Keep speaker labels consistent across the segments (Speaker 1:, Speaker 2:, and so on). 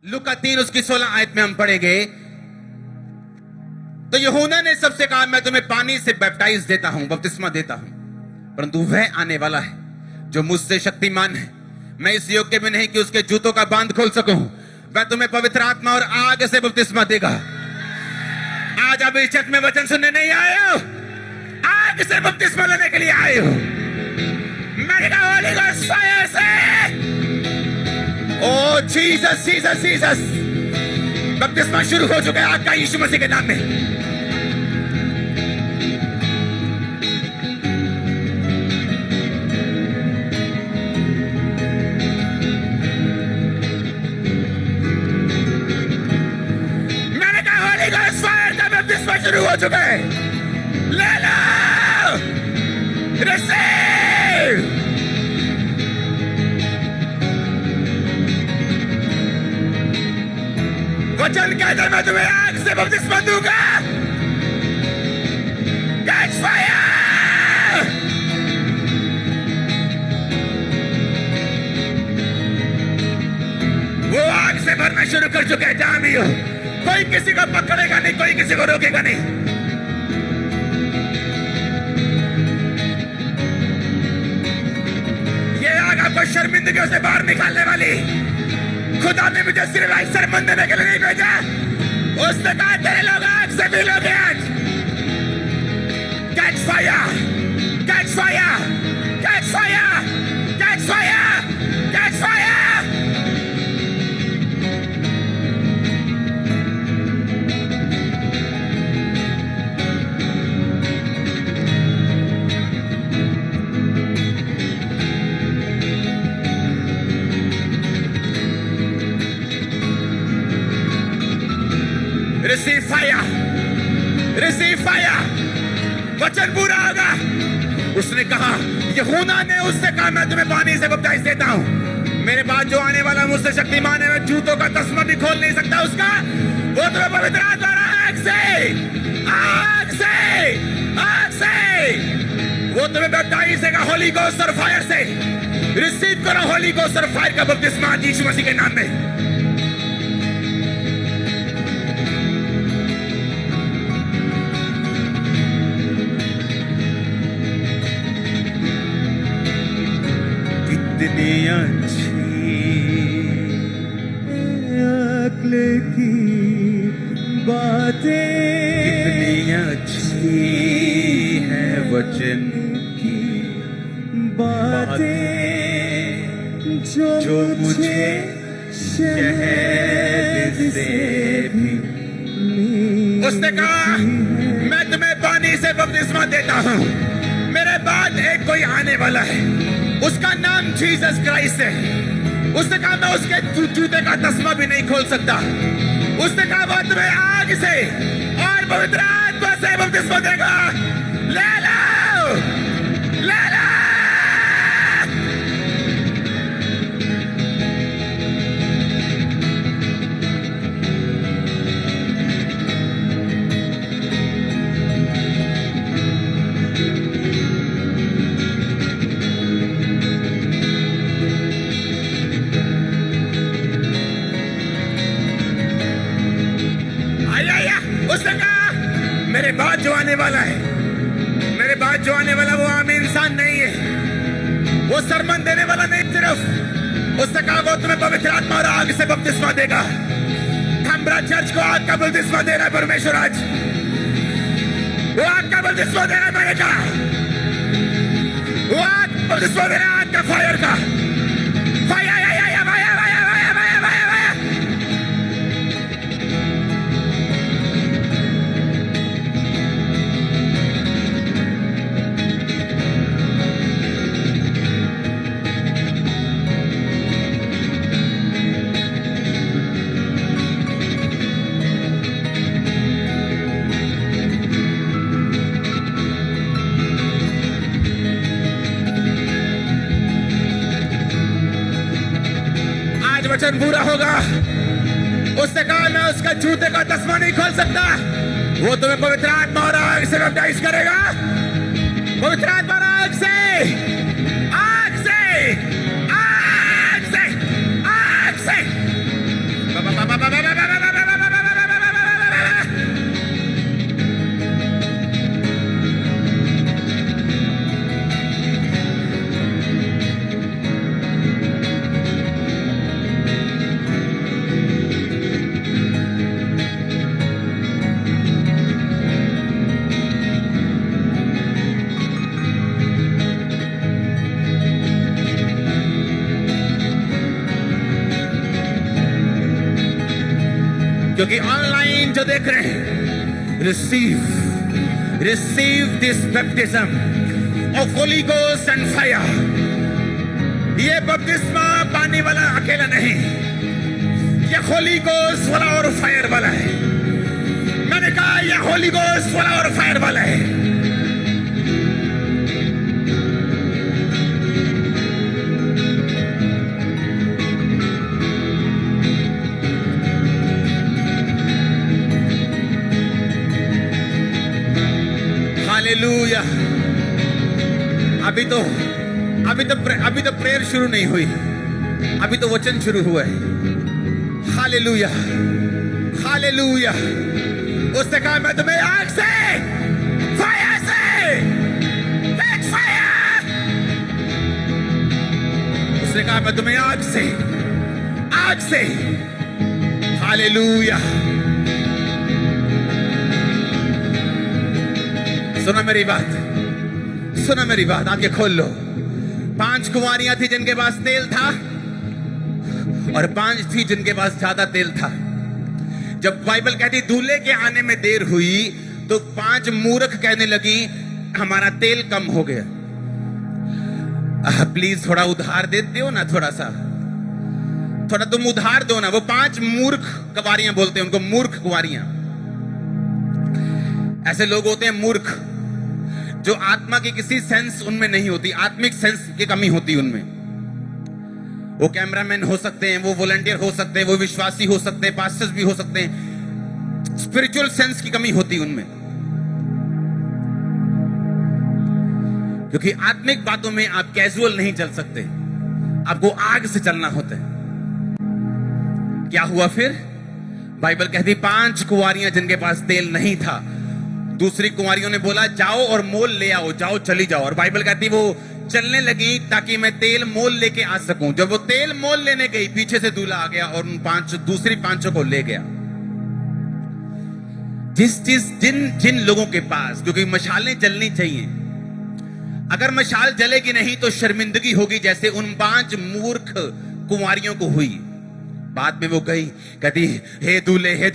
Speaker 1: लूका 3 उसकी 16 आयत में हम पढ़ेंगे। तो यूहन्ना ने सबसे कहा, मैं तुम्हें पानी से बैप्टाइज देता हूं, बपतिस्मा देता हूं, परंतु वह आने वाला है जो मुझसे शक्तिमान है, मैं इस योग्य में नहीं कि उसके जूतों का बांध खोल सकूं। वह तुम्हें पवित्र आत्मा और आग से बपतिस्मा देगा। आज आप इस चर्च में वचन सुनने नहीं आए हो, आग से बपतिस्मा लेने के लिए आए हो। मैंने कहा होली गोस्ट फायर से, ओ जीसस जीसस जीसस, बपतिस्मा शुरू हो चुका है आग का यीशु मसीह के नाम में। मैंने कहा होली गोस्ट फायर का बपतिस्मा शुरू हो चुका है, ले लो, रिसीव। वचन कहता है मैं तुम्हें आग से बपतिस्मा दूंगा। Catch fire. वो आग से भरना शुरू कर चुके हैं जहां भी हो। कोई किसी को पकड़ेगा नहीं, कोई किसी को रोकेगा नहीं। ये आग आपको शर्मिंदगियों से बाहर निकालने वाली। खुदा ने मुझे सिर्फ शर्मंद देने के लिए नहीं भेजा, उसने कहा तेरे लोग आग से भी लोगे आज। Catch fire, catch fire, catch fire, catch fire, catch fire. Receive fire, receive fire. वचन पूरा होगा। उसने कहा, यूहन्ना ने उससे कहा मैं तुम्हें पानी से बपतिस्मा देता हूं, मेरे बाद जो आने वाला मुझसे शक्तिमान है, मैं जूतों का तस्मा भी खोल नहीं सकता उसका। वो तुम्हें पवित्र आत्मा और आग से, आग से, आग से, वो तुम्हें बपतिस्मा देगा होली गोस्ट और फायर से। रिसीव करो होली गोस्ट और फायर का बपतिस्मा यीशु मसीह के नाम में। कितनी अच्छी
Speaker 2: अक्ल की बातें,
Speaker 1: कितनी अच्छी है वचन
Speaker 2: की बातें जो मुझे शहद से भी।
Speaker 1: उसने कहा मैं तुम्हें पानी से बपतिस्मा देता हूं, मेरे बाद एक कोई आने वाला है, उसका नाम जीसस क्राइस्ट है। उसने कहा मैं उसके जूते का तस्मा भी नहीं खोल सकता। उसने कहा वो तुम्हें आग से और पवित्र आत्मा से बपतिस्मा देगा। ले लो, ले लो। उसने कहा मेरे बाद जो आने वाला है, मेरे बाद जो आने वाला वो आम इंसान नहीं है, वो सरमन देने वाला नहीं सिर्फ। उसने कहा वो तुम्हें पवित्र आत्मा और आग से बपतिस्मा देगा। खंबरा चर्च को आग का बपतिस्मा दे रहा है परमेश्वर आज। वो आग का बपतिस्मा दे रहा है, मैंने कहा वो आग बपतिस्मा दे रहा है, आग का फायर का फायर। वचन पूरा होगा। उसने कहा मैं उसका जूते का तस्मा नहीं खोल सकता। वो तुम्हें पवित्र आत्मा और आग से बैप्टाइज करेगा। पवित्र आत्मा और आग से, आग से, आग से, आग से। क्योंकि ऑनलाइन जो देख रहे हैं, receive this baptism of Holi ghost and fire. ये बपतिस्मा पाने वाला अकेला नहीं, ये होली गोस्ट वाला और फायर वाला है। मैंने कहा ये होली गोस्ट वाला और फायर वाला है। हालेलुया। अभी तो प्रेयर शुरू नहीं हुई, अभी तो वचन शुरू हुआ है। Hallelujah, hallelujah. उसने कहा मैं तुम्हें आग से, फायर से, फायर। उसने कहा मैं तुम्हें आग से। हालेलुया। सुना मेरी बात, आंखें खोल लो। 5 कुंवारियां थी जिनके पास तेल था, और 5 थी जिनके पास ज्यादा तेल था। जब बाइबल कहती दूल्हे के आने में देर हुई, तो 5 मूर्ख कहने लगी हमारा तेल कम हो गया। प्लीज थोड़ा उधार देते हो ना, थोड़ा तुम उधार दो ना। वो 5 मूर्ख कुंवारियां बोलते हैं उनको, मूर्ख कुंवारियां। ऐसे लोग होते हैं मूर्ख, जो आत्मा की किसी सेंस उनमें नहीं होती, आत्मिक सेंस की कमी होती उनमें। वो कैमरामैन हो सकते हैं, वो वॉलंटियर हो सकते हैं, वो विश्वासी हो सकते हैं, पास्टर्स भी हो सकते हैं। स्पिरिचुअल सेंस की कमी होती उनमें, क्योंकि आत्मिक बातों में आप कैजुअल नहीं चल सकते, आपको आग से चलना होता है। क्या हुआ फिर? बाइबल कहती 5 कुंवारियां जिनके पास तेल नहीं था, दूसरी कुंवारियों ने बोला जाओ और मोल ले आओ, जाओ चली जाओ। और बाइबल कहती वो चलने लगी ताकि मैं तेल मोल लेके आ सकूं। जब वो तेल मोल लेने गई, पीछे से दूल्हा आ गया और उन दूसरी 5 को ले गया। जिन लोगों के पास, क्योंकि मशालें जलनी चाहिए, अगर मशाल जलेगी नहीं तो शर्मिंदगी होगी, जैसे उन 5 मूर्ख कुंवारियों को हुई। बाद में वो गई, कहती हे दूल्हे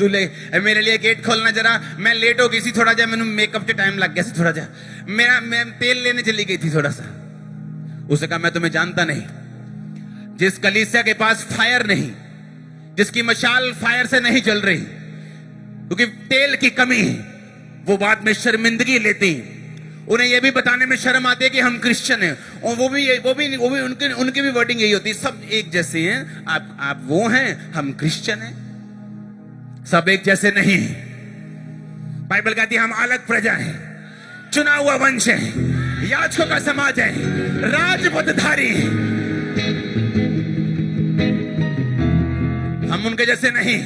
Speaker 1: मेरे लिए गेट खोलना जरा, मैं लेट हो गई थी थोड़ा जा, मैंने मेकअप के टाइम लग गया थोड़ा जा, मैं तेल लेने चली गई थी थोड़ा सा। उसने कहा मैं तुम्हें जानता नहीं। जिस कलीसिया के पास फायर नहीं, जिसकी मशाल फायर से नहीं जल रही, क्योंकि तेल की कमी है, वो बाद में शर्मिंदगी लेती। उन्हें यह भी बताने में शर्म आती है कि हम क्रिश्चियन हैं, और वो भी उनकी भी वर्डिंग यही होती है, सब एक जैसे हैं। आप वो हैं, हम क्रिश्चियन हैं, सब एक जैसे नहीं। बाइबल कहती है हम अलग प्रजा हैं, चुना हुआ वंश है, याजकों का समाज है, राजपदधारी हैं। हम उनके जैसे नहीं,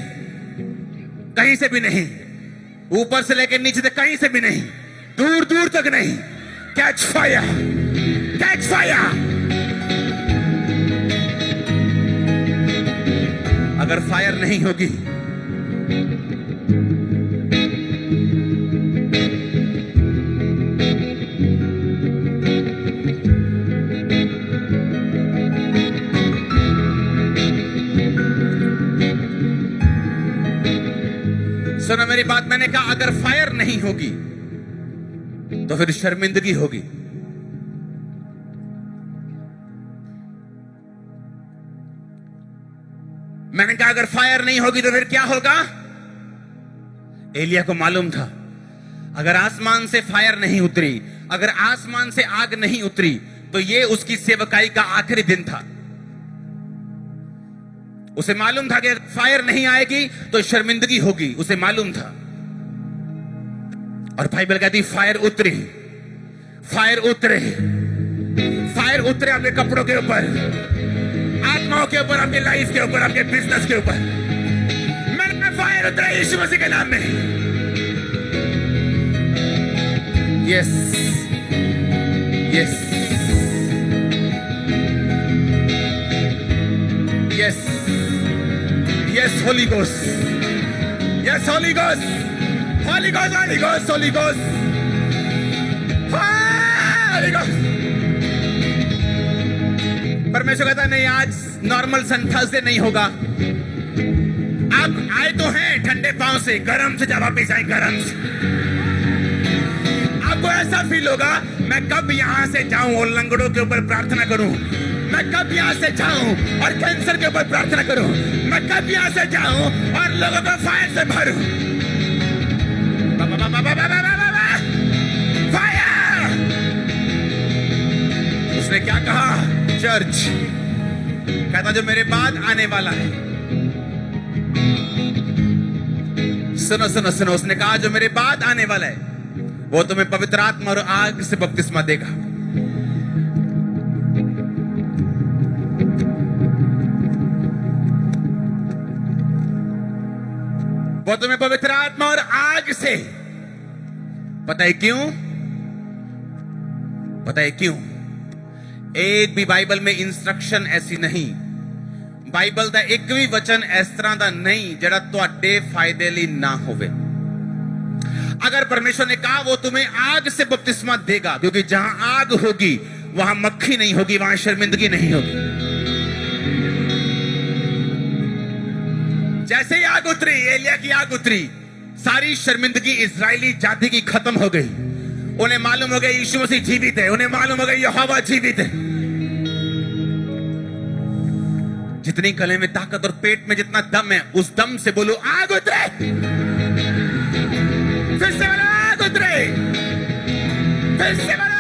Speaker 1: कहीं से भी नहीं, ऊपर से लेकर नीचे तक कहीं से भी नहीं, दूर दूर तक नहीं। Catch fire, catch fire. अगर फायर नहीं होगी, सुनो मेरी बात, मैंने कहा अगर फायर नहीं होगी तो फिर शर्मिंदगी होगी। मैंने कहा अगर फायर नहीं होगी तो फिर क्या होगा? एलिया को मालूम था अगर आसमान से फायर नहीं उतरी, अगर आसमान से आग नहीं उतरी, तो ये उसकी सेवकाई का आखिरी दिन था। उसे मालूम था कि अगर फायर नहीं आएगी तो शर्मिंदगी होगी, उसे मालूम था। और बाइबल कहती फायर उतरी, फायर उतरे, फायर उतरे आपके कपड़ों के ऊपर, आत्माओं के ऊपर, आपके लाइफ के ऊपर, आपके बिजनेस के ऊपर। मैंने फायर उतरा यीशु मसीह के नाम में। Yes yes yes yes, Holi ghost, yes Holi ghost, Holy Ghost, Holy Ghost, Holy Ghost, Holy Ghost। परमेश्वर कहता नहीं आज नॉर्मल सन थर्सडे नहीं होगा। आप आए तो हैं ठंडे गीले पांव से गरम से जब वापिस आए, गरम से। आपको ऐसा फील होगा, मैं कब यहां से जाऊं और लंगड़ों के ऊपर प्रार्थना करूं, मैं कब यहां से जाऊं और कैंसर के ऊपर प्रार्थना करूं, मैं कब यहां से जाऊं और लोगों को फायर से भरूं। फायर! उसने क्या कहा? चर्च कहता जो मेरे बाद आने वाला है, सुनो सुनो सुनो, उसने कहा जो मेरे बाद आने वाला है वो तुम्हें पवित्र आत्मा और आग से बपतिस्मा देगा। वो तुम्हें पवित्र आत्मा और आग से, पता है क्यों? पता है क्यों? एक भी बाइबल में इंस्ट्रक्शन ऐसी नहीं, बाइबल ਦਾ ਇੱਕ ਵੀ वचन इस तरह ਦਾ नहीं ਜਿਹੜਾ ਤੁਹਾਡੇ फायदे ਲਈ ना होवे। अगर परमेश्वर ने कहा वो तुम्हें आग से बपतिस्मा देगा, क्योंकि जहां आग होगी वहां मक्खी नहीं होगी, वहां शर्मिंदगी नहीं होगी। जैसे ही आग उतरी, एलिया की आग उतरी, सारी शर्मिंदगी इजरायली जाति की खत्म हो गई। उन्हें मालूम हो गया यीशु मसीह जीवित है, उन्हें मालूम हो गया यहोवा जीवित है। जितनी गले में ताकत और पेट में जितना दम है, उस दम से बोलो आग उतरे, फिर से बोलो आग उतरे, फिर से बोलो।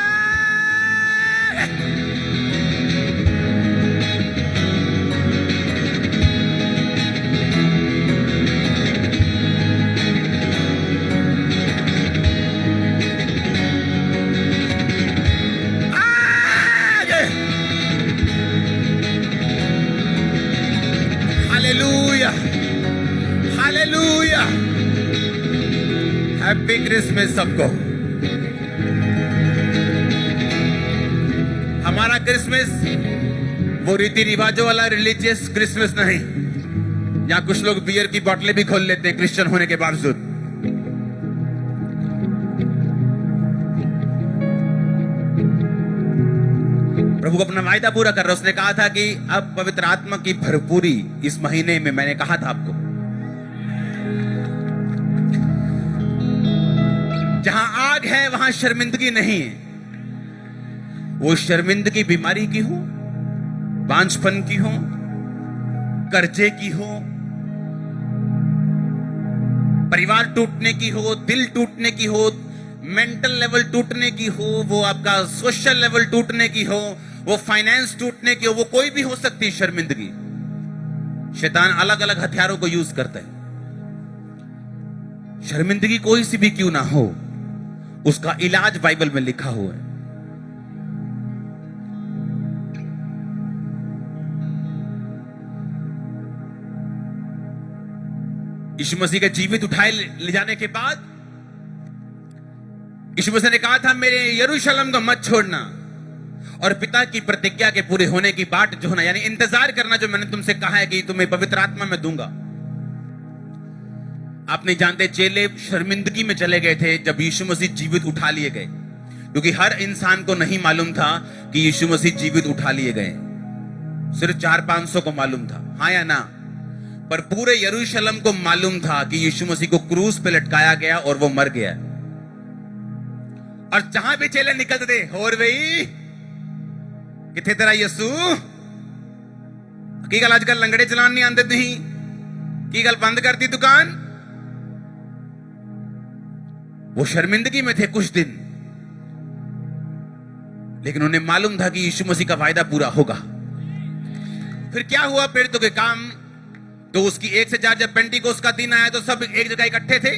Speaker 1: Hallelujah, hallelujah. हैप्पी क्रिसमस सबको। हमारा क्रिसमस वो रीति रिवाजों वाला रिलीजियस क्रिसमस नहीं, यहां कुछ लोग बियर की बोतलें भी खोल लेते हैं क्रिश्चियन होने के बावजूद। प्रभु अपना वायदा पूरा कर रहा है। उसने कहा था कि अब पवित्र आत्मा की भरपूरी इस महीने में, मैंने कहा था आपको, जहां आग है वहां शर्मिंदगी नहीं है। वो शर्मिंदगी बीमारी की हो, बांझपन की हो, कर्जे की हो, परिवार टूटने की हो, दिल टूटने की हो, मेंटल लेवल टूटने की हो, वो आपका सोशल लेवल टूटने की हो, वो फाइनेंस टूटने की हो, वो कोई भी हो सकती शर्मिंदगी। शैतान अलग अलग हथियारों को यूज करता है। शर्मिंदगी कोई सी भी क्यों ना हो, उसका इलाज बाइबल में लिखा हुआ है। यीशु मसीह के जीवित उठाए ले जाने के बाद यीशु मसीह ने कहा था मेरे यरूशलेम को मत छोड़ना, और पिता की प्रतिज्ञा के पूरे होने की बाट जो होना, यानी इंतजार करना, जो मैंने तुमसे कहा है कि तुम्हें पवित्र आत्मा में दूंगा। आप नहीं जानते, चेले शर्मिंदगी में चले गए थे जब यीशु मसीह जीवित उठा लिए गए, क्योंकि हर इंसान को नहीं मालूम था कि यीशु मसीह जीवित उठा लिए गए। सिर्फ 400-500 को मालूम था, हाँ या ना? पर पूरे यरूशलेम को मालूम था कि यीशु मसीह को क्रूस पे लटकाया गया और वो मर गया। और जहां भी चेले निकलते थे, और भाई किथे तेरा यसू की गल आजकल लंगड़े चलान नहीं आंदे, नहीं की गल बंद कर दी दुकान। वो शर्मिंदगी में थे कुछ दिन, लेकिन उन्हें मालूम था कि यीशु मसीह का वायदा पूरा होगा। फिर क्या हुआ? प्रेरितों के काम तो उसकी 1 से 4 जब पेंटिकोस्त का दिन आया तो सब एक जगह इकट्ठे थे।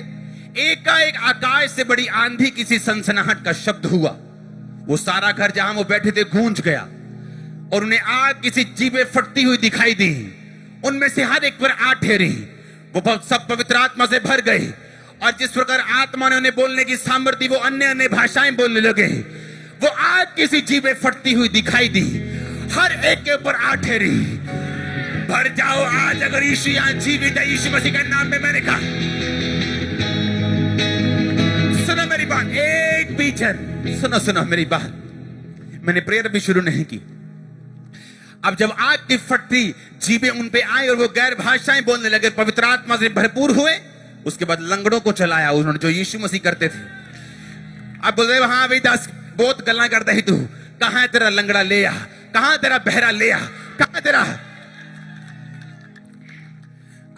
Speaker 1: एकाएक आकाश से बड़ी आंधी, किसी सनसनाहट का शब्द हुआ, वो सारा घर जहां वो बैठे थे गूंज गया, और उन्हें आग किसी जीभे फटती हुई दिखाई दी। उनमें से हर एक पर आ ठहरी, वो सब पवित्र आत्मा से भर गए, और जिस प्रकार आत्मा ने उन्हें बोलने की सामर्थ्य, वो अन्य अन्य भाषाएं बोलने लगे। वो आग किसी जीभे फटती हुई दिखाई दी, हर एक के ऊपर आ ठहरी। भर जाओ आज, अगर यीशु यहां जीवित है, यीशु मसीह के नाम में मैंने कहा। सुनो मेरी बात, एक बीचन सुनो सुनो मेरी बात। मैंने प्रेयर भी शुरू नहीं की। अब जब आग की फटती जीभें उन पे आई और वो गैर भाषाएं बोलने लगे, पवित्र आत्मा से भरपूर हुए, उसके बाद लंगड़ों को चलाया उन्होंने, जो यीशु मसीह करते थे। अब बोल रहे हाँ भाई दास, बहुत गल्ला करता ही तू, कहां है तेरा लंगड़ा ले आ, कहां तेरा बहरा ले आ, कहां तेरा।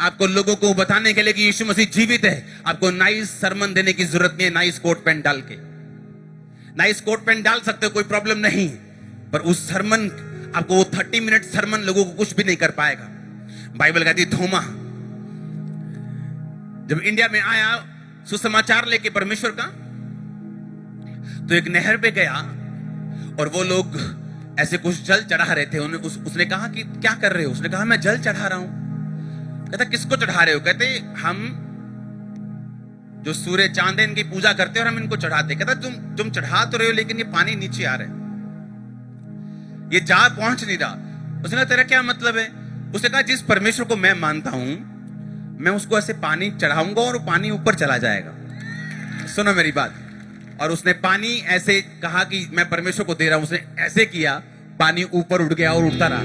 Speaker 1: आपको लोगों को बताने के लिए कि यीशु मसीह जीवित है, आपको नाइस सरमन देने की जरूरत नहीं है। नाइस कोट पैंट डाल के, नाइस कोट पैंट डाल सकते हो, कोई प्रॉब्लम नहीं, पर उस सरमन, आपको वो 30 मिनट सरमन लोगों को कुछ भी नहीं कर पाएगा। बाइबल कहती थोमा जब इंडिया में आया सुसमाचार लेके परमेश्वर का, तो एक नहर पे गया और वो लोग ऐसे कुछ जल चढ़ा रहे थे। उसने कहा कि क्या कर रहे हो? उसने कहा मैं जल चढ़ा रहा हूं। कहता किसको चढ़ा रहे हो? कहते हम जो सूर्य चांद है इनकी पूजा करते हैं और हम इनको चढ़ाते। कहता तुम चढ़ा तो रहे हो, लेकिन ये पानी नीचे आ रहा है, ये जा पहुंच नहीं रहा। उसने कहा तेरा क्या मतलब है? उसने कहा जिस परमेश्वर को मैं मानता हूं, मैं उसको ऐसे पानी चढ़ाऊंगा और पानी ऊपर चला जाएगा। सुनो मेरी बात। और उसने पानी ऐसे कहा कि मैं परमेश्वर को दे रहा हूं, उसने ऐसे किया, पानी ऊपर उठ गया और उठता रहा।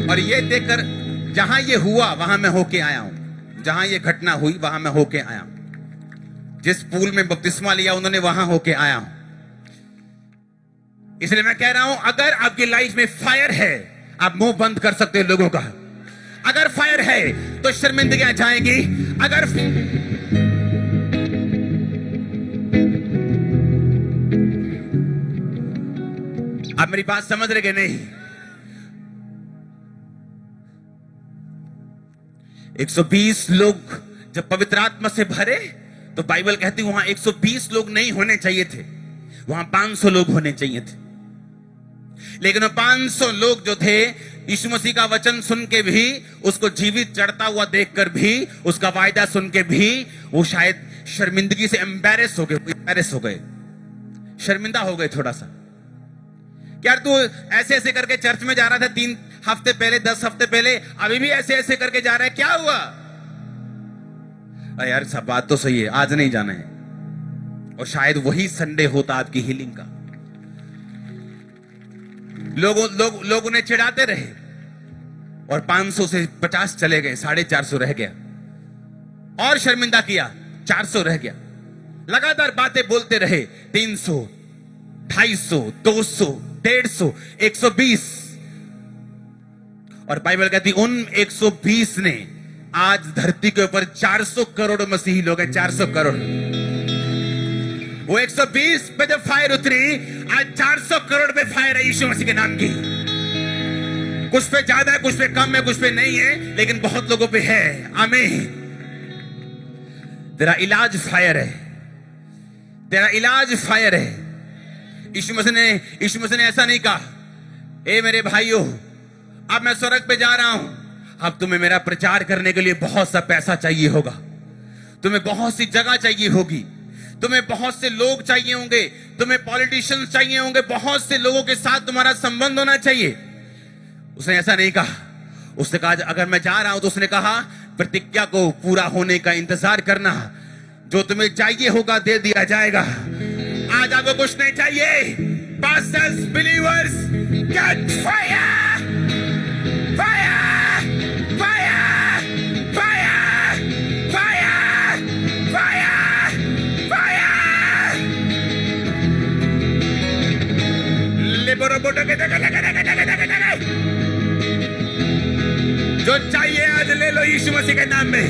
Speaker 1: और ये देखकर जहां ये हुआ वहां मैं होके आया हूं, जहां ये घटना हुई वहां मैं होके आया हूं। जिस पूल में बपतिस्मा लिया उन्होंने, वहां होके आया हूं। इसलिए मैं कह रहा हूं, अगर आपकी लाइफ में फायर है, आप मुंह बंद कर सकते हो लोगों का। अगर फायर है तो शर्मिंदगियां जाएंगी। अगर आप मेरी बात समझ रहे कि नहीं? 120 लोग जब पवित्र आत्मा से भरे, तो बाइबल कहती वहां 120 लोग नहीं होने चाहिए थे, वहां 500 लोग होने चाहिए थे। लेकिन 500 लोग जो थे, यीशु मसीह का वचन सुन के भी, उसको जीवित चढ़ता हुआ देखकर भी, उसका वायदा सुन के भी, वो शायद शर्मिंदगी से एम्बैरेस हो गए, शर्मिंदा हो गए थोड़ा सा। यार तू ऐसे ऐसे करके चर्च में जा रहा था 3 हफ्ते पहले, 10 हफ्ते पहले, अभी भी ऐसे ऐसे करके जा रहा है, क्या हुआ? यार सब बात तो सही है, आज नहीं जाना है। और शायद वही संडे होता आपकी हीलिंग का। लोगों ने चिढ़ाते रहे और 500 से 50 चले गए, 450 रह गया। और शर्मिंदा किया, 400 रह गया। लगातार बातें बोलते रहे, 300, 250, 200, 150, 120। और बाइबल कहती उन 120 ने आज धरती के ऊपर 400 करोड़ मसीही लोग हैं, 400 करोड़। वो 120 पे जब फायर उतरी, आज 400 करोड़ पे फायर है यीशु मसीह के नाम की। कुछ पे ज्यादा है, कुछ पे कम है, कुछ पे नहीं है, लेकिन बहुत लोगों पे है। आमीन। तेरा इलाज फायर है, तेरा इलाज फायर है। यीशु मसीह ने ऐसा नहीं कहा, ए मेरे भाइयों, अब मैं स्वर्ग पे जा रहा हूं, अब तुम्हें मेरा प्रचार करने के लिए बहुत सा पैसा चाहिए होगा, तुम्हें बहुत सी जगह चाहिए होगी, तुम्हें बहुत से लोग चाहिए होंगे, तुम्हें पॉलिटिशियंस चाहिए होंगे, बहुत से लोगों के साथ तुम्हारा संबंध होना चाहिए। उसने ऐसा नहीं कहा। उसने कहा अगर मैं जा रहा हूं, तो उसने कहा प्रतिज्ञा को पूरा होने का इंतजार करना, जो तुम्हें चाहिए होगा दे दिया जाएगा। आज आपको कुछ नहीं चाहिए। Pastors, believers, get fire, fire, fire, fire, fire, fire, fire. लिबरो बोटो के जो चाहिए आज ले लो यीशु मसीह के नाम में।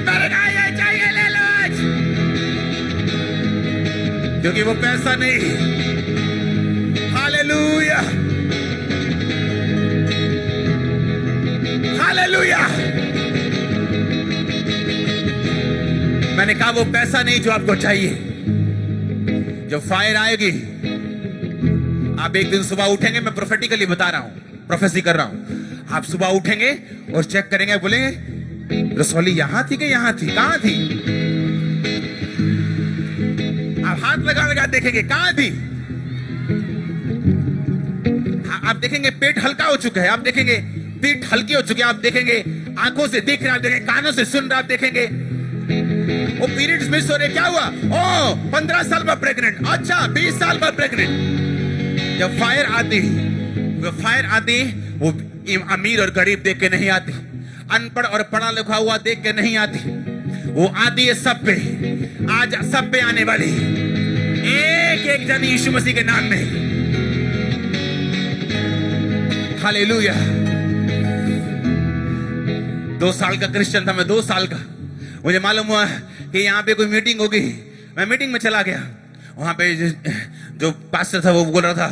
Speaker 1: मेरे को ये चाहिए, ले लो आज। क्योंकि वो पैसा नहीं। Hallelujah, hallelujah. मैंने कहा वो पैसा नहीं जो आपको चाहिए। जो फायर आएगी, आप एक दिन सुबह उठेंगे, मैं प्रोफेटिकली बता रहा हूं, प्रोफेसी कर रहा हूं। आप सुबह उठेंगे और चेक करेंगे, बोलेंगे रसौली यहां थी कि यहां थी, कहां थी? आप हाथ लगा लगा देखेंगे कहां थी। आप देखेंगे पेट हल्का हो चुका है, आप देखेंगे पीठ हल्की हो चुकी है, आप देखेंगे आंखों से दिख रहे, आप देखेंगे कानों से सुन रहे, आप देखेंगे वो पीरियड्स मिस हो रहे। क्या हुआ? ओ 15 साल बाद प्रेग्नेंट, अच्छा 20 साल बाद प्रेग्नेंट। जब फायर आती, वो फायर आती, वो अमीर और गरीब देख के नहीं आती, अनपढ़ और पढ़ा लिखा हुआ देख के नहीं आती, वो आती है सब पे। आज सब पे आने वाली एक एक जन यीशु मसीह के नाम में। हालेलुया। 2 साल का क्रिश्चियन था मैं, 2 साल का। मुझे मालूम हुआ कि यहाँ पे कोई मीटिंग होगी, मैं मीटिंग में चला गया। वहां पे जो पास्टर था वो बोल रहा था,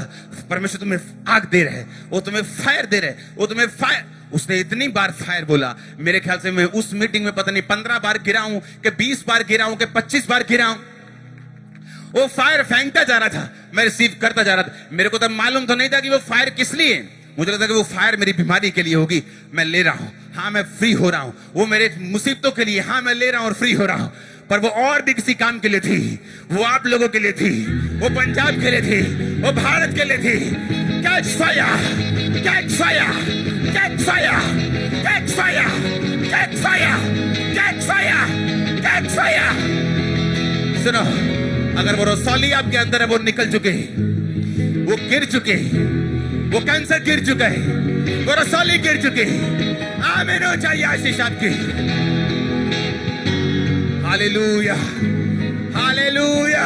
Speaker 1: परमेश्वर तुम्हें आग दे रहा है, वो तुम्हें फायर दे रहा है, वो तुम्हें फायर। उसने इतनी बार फायर बोला, मेरे ख्याल से मैं उस मीटिंग में पता नहीं 15 बार गिरा हूं कि 20 बार गिरा हूं कि 25 बार गिरा हूं। वो फायर फेंकता जा रहा था, मैं रिसीव करता जा रहा था। मेरे को तब मालूम तो नहीं था कि वो फायर किस लिए है। मुझे लगता कि वो फायर मेरी बीमारी के लिए होगी, मैं ले रहा हूं। हाँ, मैं फ्री हो रहा हूं। वो मेरे मुसीबतों के लिए, हाँ मैं ले रहा हूं और फ्री हो रहा हूं। पर वो और भी किसी काम के लिए थी, वो आप लोगों के लिए थी, वो पंजाब के लिए थी, वो भारत के लिए थी। Catch fire, catch fire, catch fire, catch fire, catch fire, catch fire, catch fire. सुनो, अगर वो रसौली आपके अंदर है, वो निकल चुके, वो गिर चुके, वो कैंसर गिर चुका है, वो रसौली गिर चुके। आमीन हो चाहिए आशीष आपकी। Hallelujah, hallelujah.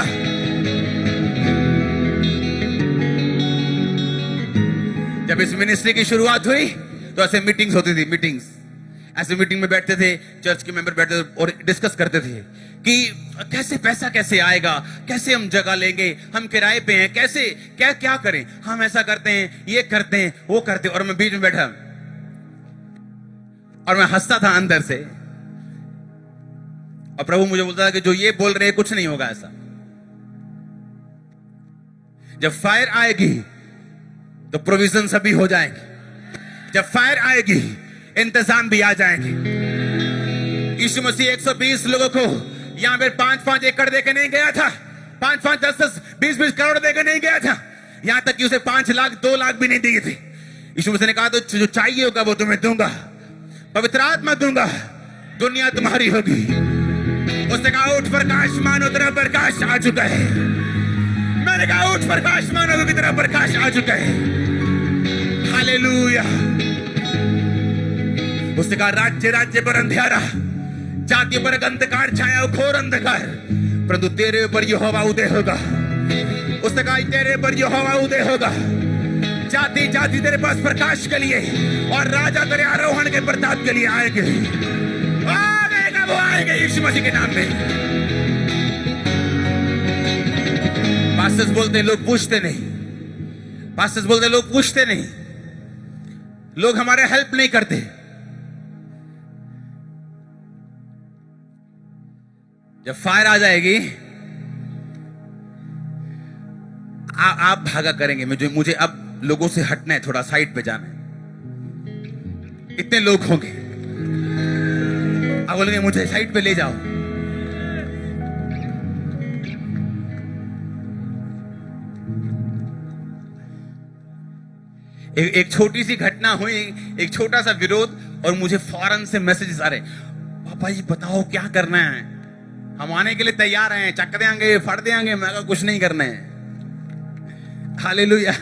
Speaker 1: जब इस मिनिस्ट्री की शुरुआत हुई तो ऐसे मीटिंग्स होती थी, मीटिंग्स। ऐसे मीटिंग में बैठते थे, चर्च के मेंबर बैठते थे और डिस्कस करते थे कि कैसे पैसा कैसे आएगा, कैसे हम जगह लेंगे, हम किराए पे हैं, कैसे क्या क्या करें, हम ऐसा करते हैं, ये करते हैं, वो करते हैं। और मैं बीच में बैठा और मैं हंसता था अंदर से। और प्रभु मुझे बोलता था कि जो ये बोल रहे हैं कुछ नहीं होगा ऐसा। जब फायर आएगी तो प्रोविजन सभी हो जाएंगे। जब फायर आएगी इंतजाम भी आ जाएंगे। यीशु मसीह 120 लोगों को यहां पे 5-5 एकड़ देके नहीं गया था, 5-5, 10-10, 20-20 करोड़ देके नहीं गया था। यहां तक कि उसे 5 लाख 2 लाख भी नहीं दिए थे। यीशु मसीह ने कहा तो जो चाहिए होगा वो तुम्हें दूंगा, पवित्र आत्मा दूंगा, दुनिया तुम्हारी होगी। उसने कहा उठ प्रकाश मानो, तेरा प्रकाश आ चुका है। मैंने कहा उठ प्रकाश मानो, की तरह प्रकाश आ चुका है। हालेलुया। उसने कहा राज्य राज्य पर अंधियारा, जाति पर अंधकार छाया, घोर अंधकार, परंतु तेरे ऊपर यहोवा उदय होगा। उसने कहा तेरे ऊपर यहोवा उदय होगा। जाति जाति तेरे पास प्रकाश के लिए और राजा तेरे आरोहण के प्रताप के लिए आएंगे। आएगा वो आएंगे यीशु मसीह के नाम में। पास्टर्स बोलते लोग पूछते नहीं, पास्टर्स बोलते लोग पूछते नहीं, लोग हमारे हेल्प नहीं करते। जब फायर आ जाएगी आप भागा करेंगे। मुझे अब लोगों से हटना है, थोड़ा साइड पे जाना है। इतने लोग होंगे, आप बोलेंगे मुझे साइड पे ले जाओ। एक छोटी सी घटना हुई, एक छोटा सा विरोध, और मुझे फौरन से मैसेजेस आ रहे, पापा जी बताओ क्या करना है, हम आने के लिए तैयार हैं, चक देंगे, फट देंगे। मैं कहा कुछ नहीं करना है। हालेलुया।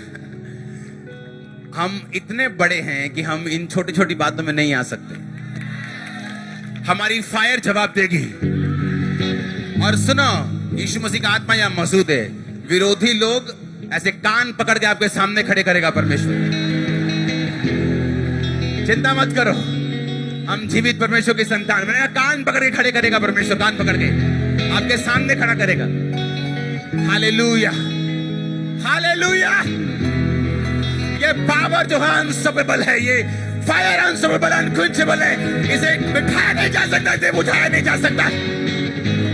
Speaker 1: हम इतने बड़े हैं कि हम इन छोटी छोटी बातों में नहीं आ सकते। हमारी फायर जवाब देगी। और सुनो, यीशु मसीह का आत्मा यहां मौजूद है। विरोधी लोग ऐसे कान पकड़ के आपके सामने खड़े करेगा परमेश्वर। चिंता मत करो, हम जीवित परमेश्वर की संतान। मैंने कहा कान पकड़ के खड़े करेगा परमेश्वर, कान पकड़ के आपके सामने खड़ा करेगा। Hallelujah, hallelujah. ये पावर जो है अनस्टॉपेबल है, ये फायर अनस्टॉपेबल, अनक्वेंचेबल है। इसे बिठाया नहीं जा सकता, इसे बुझाया नहीं जा सकता।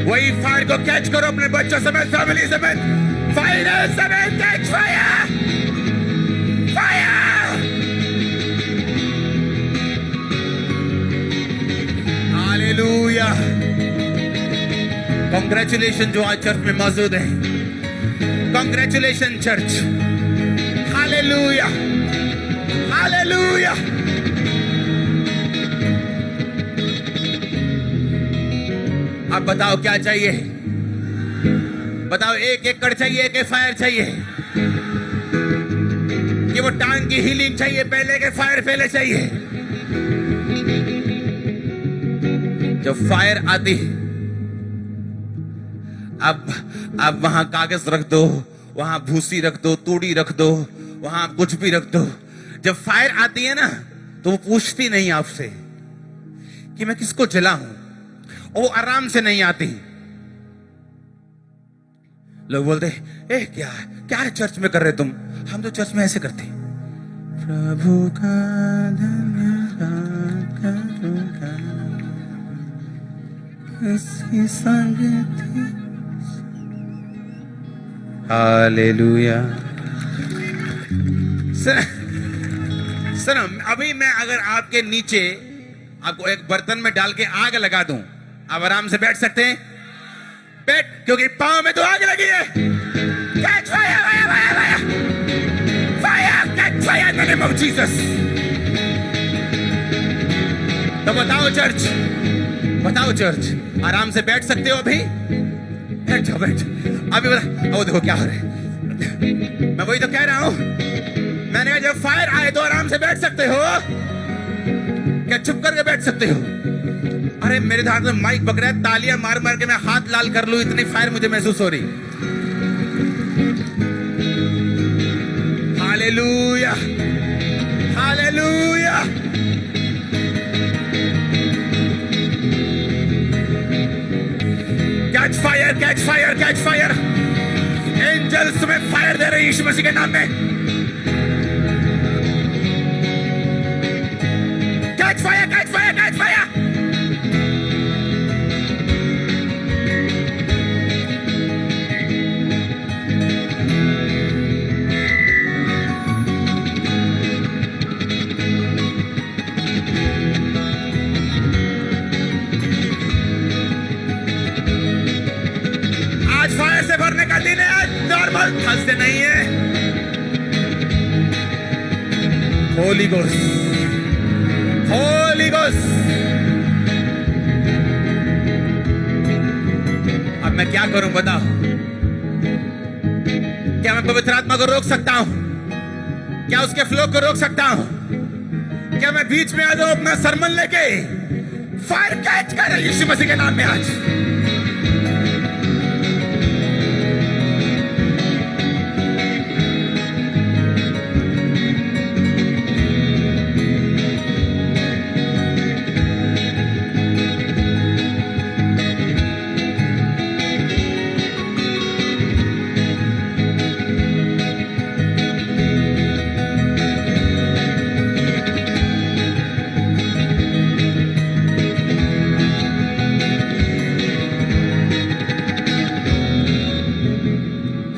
Speaker 1: वही फायर को कैच करो अपने बच्चों समेत, फैमिली समेत। फायर समेत catch fire, fire. Hallelujah. Congratulation जो आज चर्च में मौजूद है, कांग्रेचुलेशन चर्च। Hallelujah, hallelujah. अब बताओ क्या चाहिए? बताओ 1 एकड़ चाहिए कि फायर चाहिए? कि वो टांग की हीलिंग चाहिए, पहले के फायर पहले चाहिए? जब फायर आती है, अब वहां कागज रख दो, वहां भूसी रख दो, तूड़ी रख दो, वहां कुछ भी रख दो। जब फायर आती है ना, तो वो पूछती नहीं आपसे कि मैं किसको जलाऊं, वो आराम से नहीं आती। लोग बोलते ए क्या क्या चर्च में कर रहे तुम? हम तो चर्च में ऐसे करते, प्रभु का धन्यवाद करूंगा, उसकी संगति। हालेलुया। सुनो, अभी मैं अगर आपके नीचे आपको एक बर्तन में डाल के आग लगा दूं, आप आराम से बैठ सकते हैं? बैठ, क्योंकि पांव में तो आग लगी है। Catch fire, fire, fire, fire, fire, catch fire in the name of Jesus। तो बताओ चर्च, आराम से बैठ सकते हो अभी? बैठ जाओ। अभी बता, ओ देखो क्या हो रहा है। मैं वही तो कह रहा हूं, मैंने कहा जब फायर आए तो आराम से बैठ सकते हो, क्या चुप करके बैठ सकते हो? अरे मेरे हाथ में माइक पकड़ा है, तालियां मार मार के मैं हाथ लाल कर लूं, इतनी फायर मुझे महसूस हो रही। Hallelujah, hallelujah. Catch fire, catch fire, catch fire. Angels तुम्हें फायर दे रहे हैं यीशु मसीह के नाम में। Catch fire, catch fire, catch fire. आज फायर से भरने का दिन है, आज नॉर्मल थर्सडे नहीं है। Holi ghost, Holi ghost. अब मैं क्या करूं बताओ? क्या मैं पवित्र आत्मा को रोक सकता हूं? क्या उसके फ्लो को रोक सकता हूं? क्या मैं बीच में आ जाऊं अपना सरमन लेके? फायर कैच कर यीशु मसीह के नाम में आज।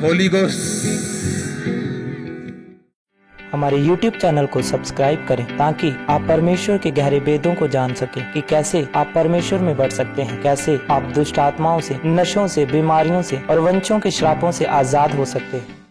Speaker 1: होली गोस्ट।
Speaker 3: हमारे YouTube चैनल को सब्सक्राइब करें ताकि आप परमेश्वर के गहरे भेदों को जान सकें कि कैसे आप परमेश्वर में बढ़ सकते हैं, कैसे आप दुष्ट आत्माओं से, नशों से, बीमारियों से और वंशों के श्रापों से आजाद हो सकते हैं।